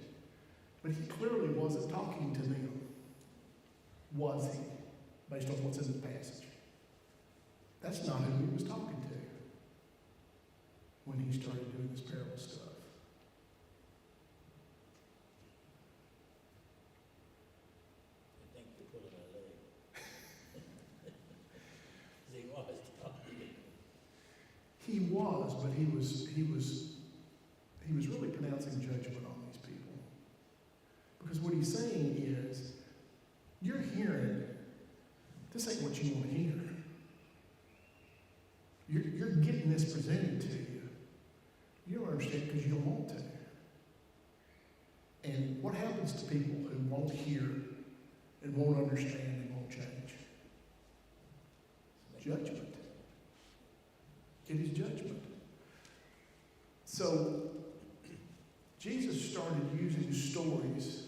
But he clearly wasn't talking to them, was he? Based on what's in the passage. That's not who he was talking to when he started doing this parable stuff. I think you're pulling a leg. He was talking. He was, but he was really pronouncing judgment on these people. Because what he's saying is, you're hearing, this ain't what you want to hear. You're getting this presented to you. You don't understand because you don't want to. And what happens to people who won't hear and won't understand and won't change? Judgment. It is judgment. So, Jesus started using stories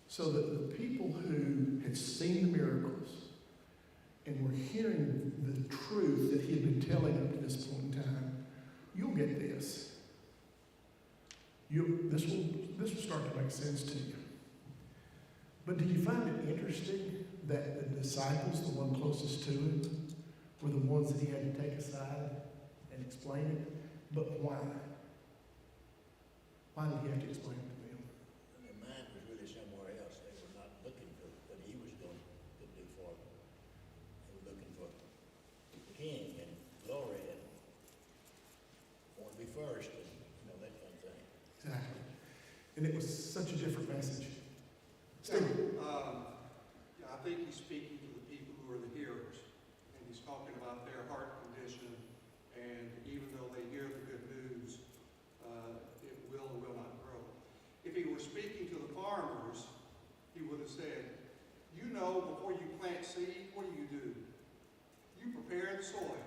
so that the people who had seen the miracles and were hearing the truth that he had been telling up to this point in time, you'll get this. This will start to make sense to you. But do you find it interesting that the disciples, the one closest to him, were the ones that he had to take aside and explain it? But why? Why did he have to explain it to them? And their mind was really somewhere else. They were not looking for what he was going to do for them. They were looking for the king and glory and want to be first and, that kind of thing. Exactly. And it was such a different message. Yeah, Steve? I think he's speaking to the people who are the hearers, and he's talking about their heart condition, and even though they hear the good news, it will or will not grow. If he were speaking to the farmers, he would have said, before you plant seed, what do? You prepare the soil.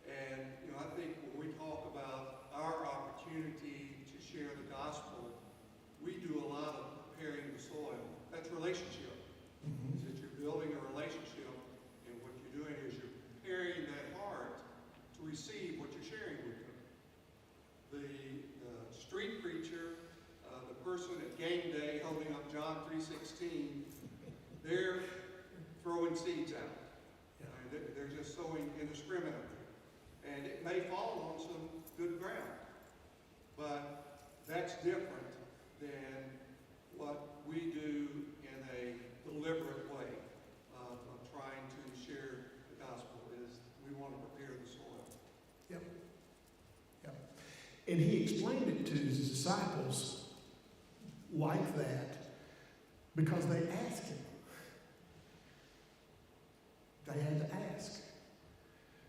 And, I think when we talk about our opportunity to share the gospel, we do a lot of preparing the soil. That's relationship. Mm-hmm. Is that you're building a relationship, and what you're doing is you're preparing that heart to receive what you're sharing with them. The street preacher, the person at game day holding up John 3:16, they're throwing seeds out. Yeah. They're just sowing indiscriminately. And it may fall on some good ground. But that's different than what we do in a deliberate way of trying to share the gospel, is we want to prepare the soil. Yep. Yep. And he explained it to his disciples like that because they asked him. They had to ask.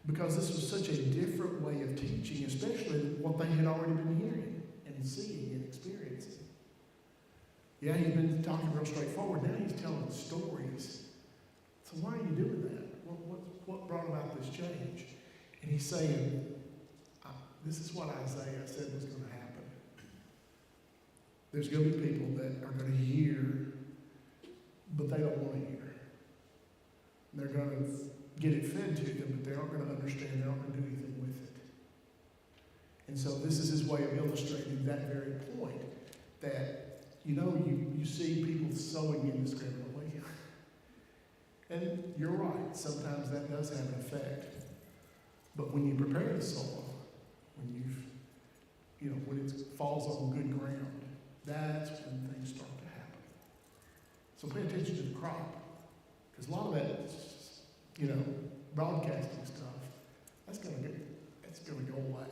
Because this was such a different way of teaching, especially what they had already been hearing and seeing and experiencing. Yeah, he's been talking real straightforward. Now he's telling stories. So why are you doing that? What brought about this change? And he's saying, this is what Isaiah said was going to happen. There's going to be people that are going to hear, but they don't want to hear. They're going to get it fed to them, but they aren't going to understand. They aren't going to do anything with it. And so this is his way of illustrating that very point, that, you see people sowing indiscriminately. And you're right, sometimes that does have an effect. But when you prepare the soil, when it falls on good ground, that's when things start to happen. So pay attention to the crop, because a lot of that is broadcasting stuff, that's going to go away.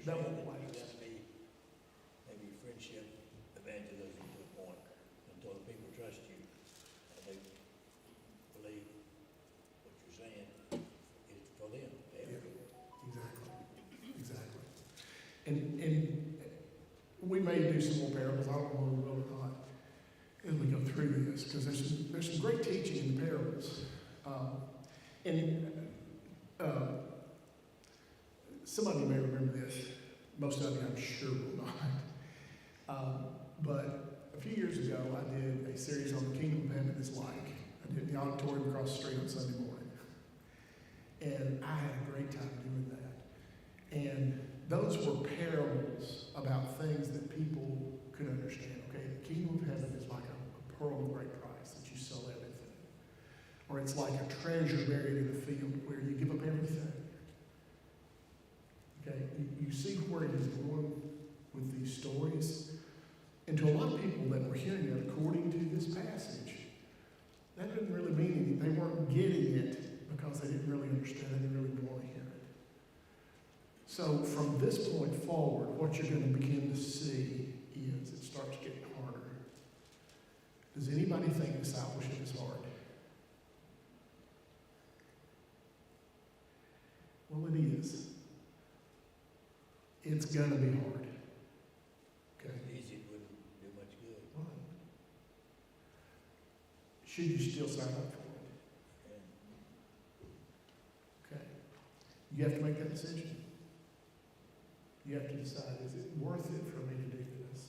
So That you're won't saying last. that you got to be maybe friendship evangelism to a point until the people trust you and they believe what you're saying is for them. Exactly. And we may do some more parables. I don't know whether we will or not as we go through this, because there's some great teaching in the parables. Some of you may remember this. Most of you, I'm sure, will not. But a few years ago, I did a series on the Kingdom of Heaven is like. I did the auditorium across the street on Sunday morning. And I had a great time doing that. And those were parables about things that people could understand. Okay, the Kingdom of Heaven is like a pearl of great price that you sell everything. Or it's like a treasure buried in a field where you give up everything. Okay, you see where he's going with these stories. And to a lot of people that were hearing it according to this passage, that didn't really mean anything. They weren't getting it because they didn't really understand. They didn't really want to hear it. So from this point forward, what you're going to begin to see is it starts getting harder. Does anybody think discipleship is hard? Well, it is. It's going to be hard. Okay? Easy wouldn't do much good. Right. Should you still sign up for it? And Okay. You have to make that decision. You have to decide, is it worth it for me to do this?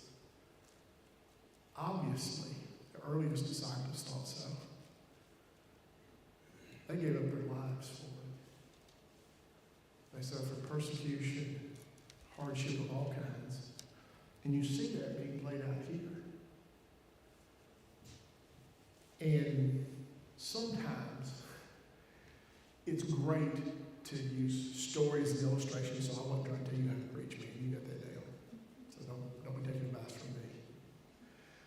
Obviously, the earliest disciples thought so. They gave up their lives for it. They suffered persecution, hardship of all kinds, And you see that being played out here. And sometimes it's great to use stories and illustrations, so I wasn't trying to tell you how to preach, man. You got that down. So don't be taking advice from me.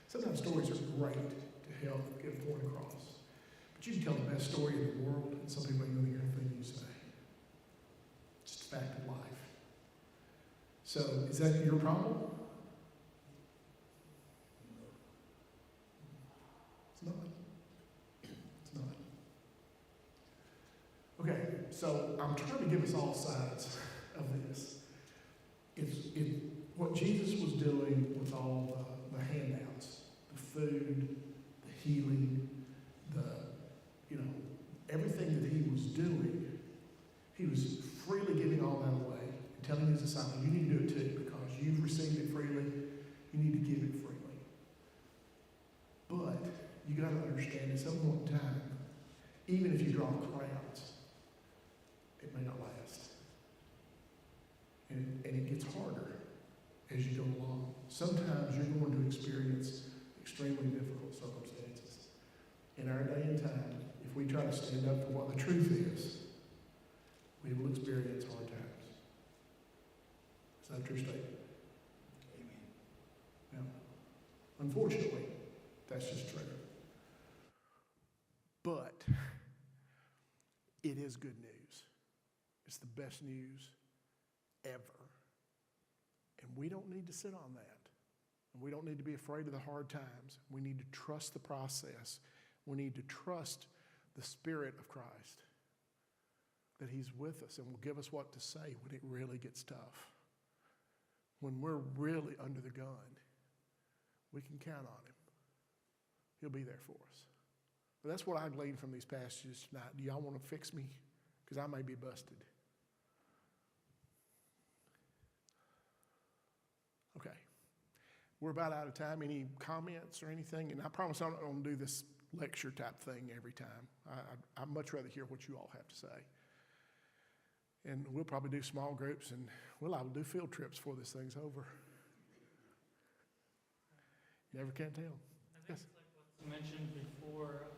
Sometimes stories are great to help get a point across. But you can tell the best story in the world, and some people ain't going to hear anything you say. It's just a fact of life. So, is that your problem? It's not. It's not. Okay, so I'm trying to give us all sides of this. What Jesus was doing with all the handouts, the food, the healing, everything that he was doing, he was freely giving all that away and telling his disciples, you need to do it too, because you've received it freely, you need to give it freely. But you got to understand at some point in time, even if you draw crowds, it may not last. And it gets harder as you go along. Sometimes you're going to experience extremely difficult circumstances. In our day and time, if we try to stand up for what the truth is, we will experience hard times. Is that a true statement? Amen. Yeah. Unfortunately, that's just true. But it is good news. It's the best news ever. And we don't need to sit on that. And we don't need to be afraid of the hard times. We need to trust the process. We need to trust the Spirit of Christ, that He's with us and will give us what to say when it really gets tough. When we're really under the gun, we can count on Him. He'll be there for us. But that's what I gleaned from these passages tonight. Do y'all want to fix me? Because I may be busted. Okay. We're about out of time. Any comments or anything? And I promise I'm not going to do this lecture type thing every time. I'd much rather hear what you all have to say. And we'll probably do small groups, and I will do field trips before this thing's over. Never can tell. I think it's like what's mentioned before.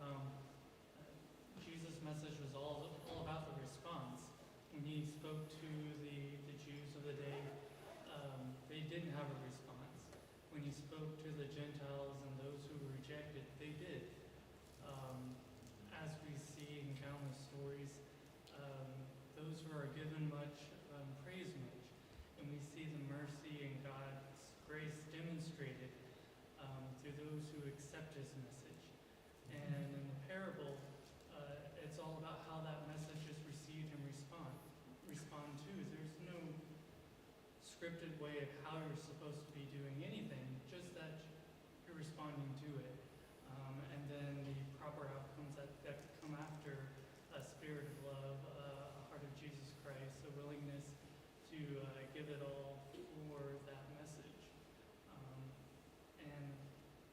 Jesus' message was all about the response. When he spoke to the Jews of the day, they didn't have a response. When he spoke to the Gentiles and those who were rejected, they did. As we see in countless stories, those who are given much praise much. And we see the mercy and God's grace demonstrated through those who accept his message. And in the parable, it's all about how that message is received and respond to. There's no scripted way of how you're supposed to be doing anything, just that you're responding to it. And then the proper outcomes that come after a spirit of love, a heart of Jesus Christ, a willingness to give it all for that message. And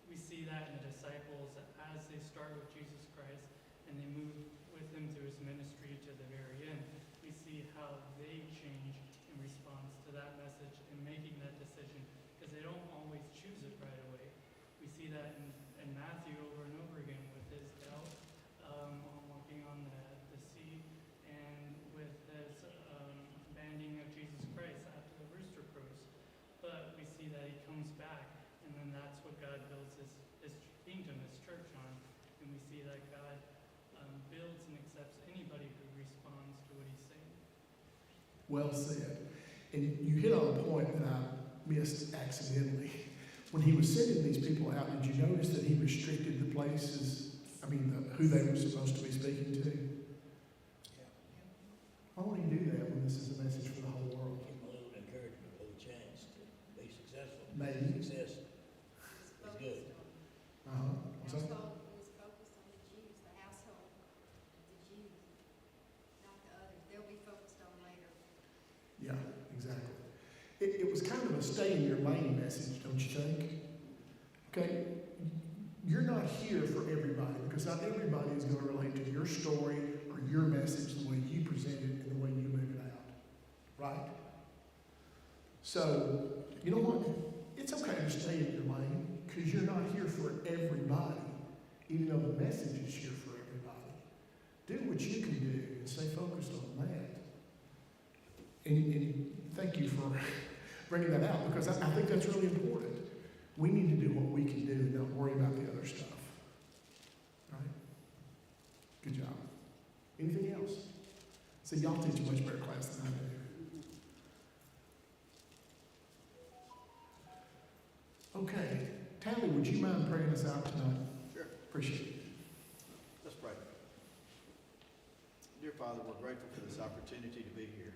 we see that in the disciples as they start with Jesus Christ and they move with him through his ministry to the very end. We see how they change in response to that message and making that decision, because they don't always choose it right away. We see that in Matthew over and over again with his doubt on walking on the sea, and with his abandoning of Jesus Christ after the rooster crows. But we see that he comes back, and then that's what God builds his kingdom, his church on. And we see that God builds and accepts anybody who responds to what he's saying. Well said. And you hit on a point that I missed accidentally. When he was sending these people out, did you notice that he restricted the places, who they were supposed to be speaking to? Yeah. Why would he do that when this is a message for the whole world? Give them a little encouragement, a little chance to be successful. Maybe. Success is good. What's that? Household was focused on the Jews, the household of the Jews, not the others. They'll be focused on later. Yeah, exactly. It was kind of a stay in your lane message, don't you think? Okay, you're not here for everybody, because not everybody is going to relate to your story or your message the way you present it and the way you live it out. Right? So, you know what? it's okay to stay in your lane because you're not here for everybody, even though the message is here for everybody. Do what you can do and stay focused on that. And thank you for bringing that out because I think that's really important. We need to do what we can do and not worry about the other stuff. Right? Good job. Anything else? See, y'all teach a much better class than I do. Okay. Tally, would you mind praying us out tonight? Sure. Appreciate it. Let's pray. Dear Father, we're grateful for this opportunity to be here.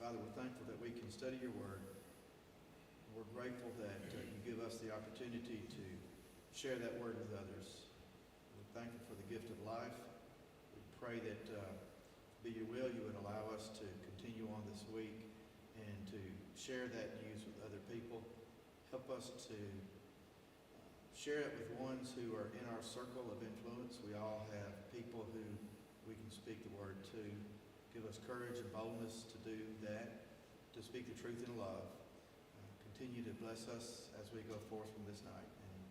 Father, we're thankful that we can study your word. We're grateful that you give us the opportunity to share that word with others. We're thankful for the gift of life. We pray that be your will, you would allow us to continue on this week and to share that news with other people. Help us to share it with ones who are in our circle of influence. We all have people who we can speak the word to. Give us courage and boldness to do that, to speak the truth in love. Continue to bless us as we go forth from this night.